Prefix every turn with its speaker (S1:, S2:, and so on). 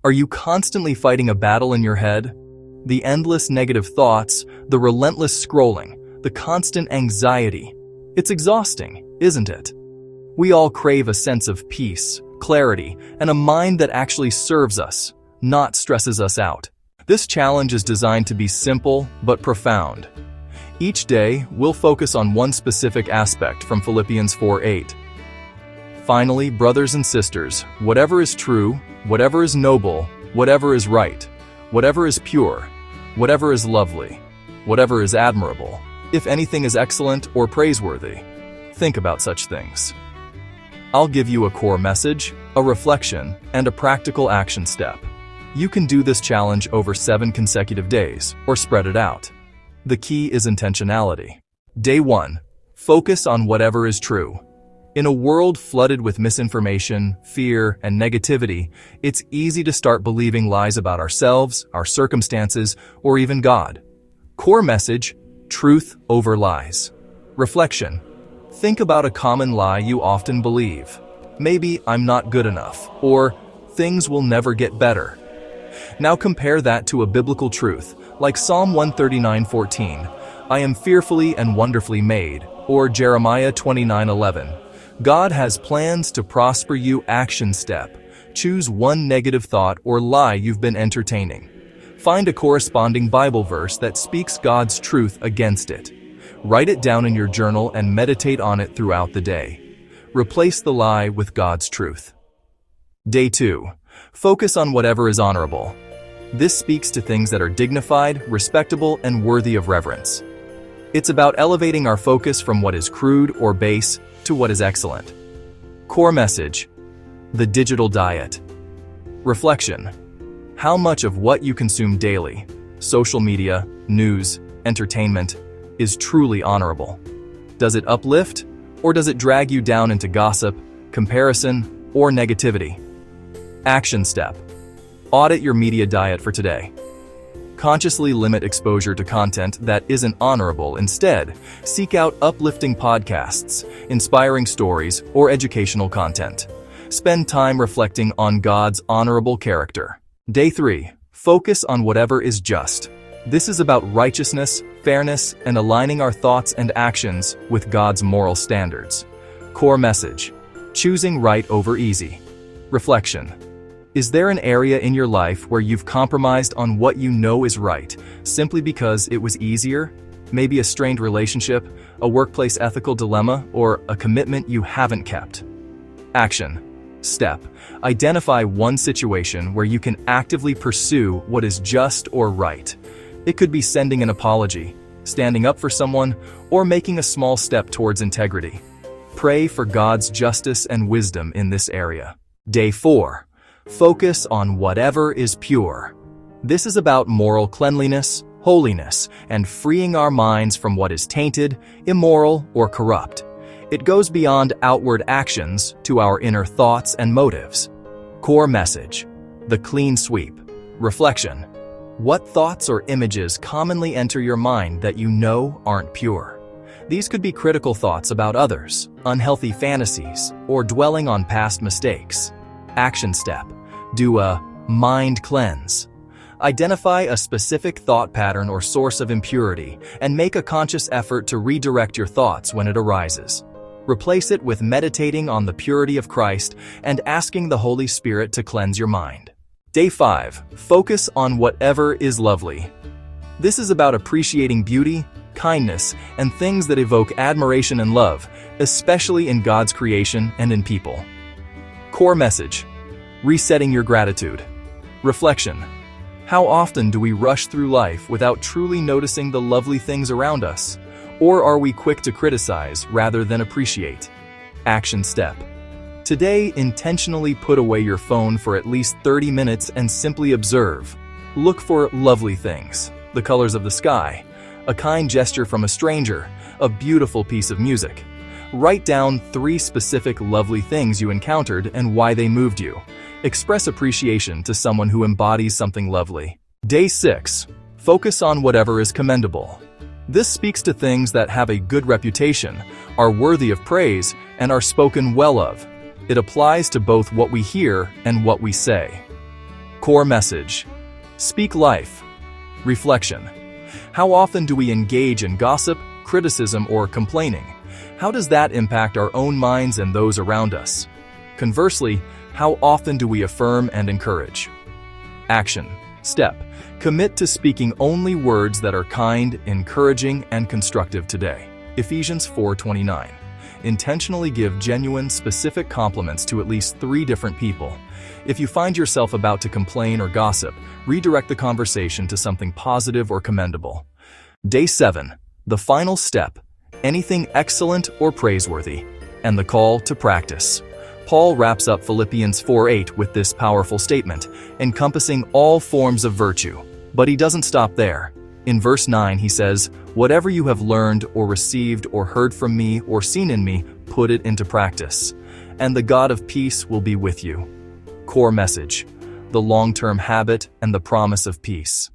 S1: Are you constantly fighting a battle in your head? The endless negative thoughts, the relentless scrolling, the constant anxiety. It's exhausting, isn't it? We all crave a sense of peace, clarity, and a mind that actually serves us, not stresses us out. This challenge is designed to be simple but profound. Each day, we'll focus on one specific aspect from Philippians 4:8. Finally, brothers and sisters, whatever is true, whatever is noble, whatever is right, whatever is pure, whatever is lovely, whatever is admirable, if anything is excellent or praiseworthy, think about such things. I'll give you a core message, a reflection, and a practical action step. You can do this challenge over 7 consecutive days, or spread it out. The key is intentionality. Day 1. Focus on whatever is true. In a world flooded with misinformation, fear, and negativity, it's easy to start believing lies about ourselves, our circumstances, or even God. Core message: truth over lies. Reflection: think about a common lie you often believe. Maybe I'm not good enough, or things will never get better. Now compare that to a biblical truth, like Psalm 139:14, I am fearfully and wonderfully made, or Jeremiah 29:11. God has plans to prosper you. Action step: choose one negative thought or lie you've been entertaining. Find a corresponding Bible verse that speaks God's truth against it. Write it down in your journal and meditate on it throughout the day. Replace the lie with God's truth. Day 2. Focus on whatever is honorable. This speaks to things that are dignified, respectable, and worthy of reverence. It's about elevating our focus from what is crude or base to what is excellent. Core message: the digital diet. Reflection: how much of what you consume daily, social media, news, entertainment, is truly honorable? Does it uplift, or does it drag you down into gossip, comparison, or negativity? Action step: audit your media diet for today. Consciously limit exposure to content that isn't honorable. Instead, seek out uplifting podcasts, inspiring stories, or educational content. Spend time reflecting on God's honorable character. Day 3. Focus on whatever is just. This is about righteousness, fairness, and aligning our thoughts and actions with God's moral standards. Core message: choosing right over easy. Reflection: is there an area in your life where you've compromised on what you know is right, simply because it was easier? Maybe a strained relationship, a workplace ethical dilemma, or a commitment you haven't kept. Action step: identify one situation where you can actively pursue what is just or right. It could be sending an apology, standing up for someone, or making a small step towards integrity. Pray for God's justice and wisdom in this area. Day 4. Focus on whatever is pure. This is about moral cleanliness, holiness, and freeing our minds from what is tainted, immoral, or corrupt. It goes beyond outward actions to our inner thoughts and motives. Core message: the clean sweep. Reflection: what thoughts or images commonly enter your mind that you know aren't pure? These could be critical thoughts about others, unhealthy fantasies, or dwelling on past mistakes. Action step: do a mind cleanse. Identify a specific thought pattern or source of impurity and make a conscious effort to redirect your thoughts when it arises. Replace it with meditating on the purity of Christ and asking the Holy Spirit to cleanse your mind. Day 5. Focus on whatever is lovely. This is about appreciating beauty, kindness, and things that evoke admiration and love, especially in God's creation and in people. Core message: resetting your gratitude. Reflection: how often do we rush through life without truly noticing the lovely things around us? Or are we quick to criticize rather than appreciate? Action step: today, intentionally put away your phone for at least 30 minutes and simply observe. Look for lovely things, the colors of the sky, a kind gesture from a stranger, a beautiful piece of music. Write down 3 specific lovely things you encountered and why they moved you. Express appreciation to someone who embodies something lovely. Day 6. Focus on whatever is commendable. This speaks to things that have a good reputation, are worthy of praise, and are spoken well of. It applies to both what we hear and what we say. Core message. Speak life. Reflection. How often do we engage in gossip, criticism, or complaining? How does that impact our own minds and those around us? Conversely, how often do we affirm and encourage? Action. Step. Commit to speaking only words that are kind, encouraging, and constructive today. Ephesians 4:29. Intentionally give genuine, specific compliments to at least 3 different people. If you find yourself about to complain or gossip, redirect the conversation to something positive or commendable. Day 7. The final step. Anything excellent or praiseworthy. And the call to practice. Paul wraps up Philippians 4:8 with this powerful statement, encompassing all forms of virtue. But he doesn't stop there. In verse 9 he says, "Whatever you have learned or received or heard from me or seen in me, put it into practice, and the God of peace will be with you." Core message. The long-term habit and the promise of peace.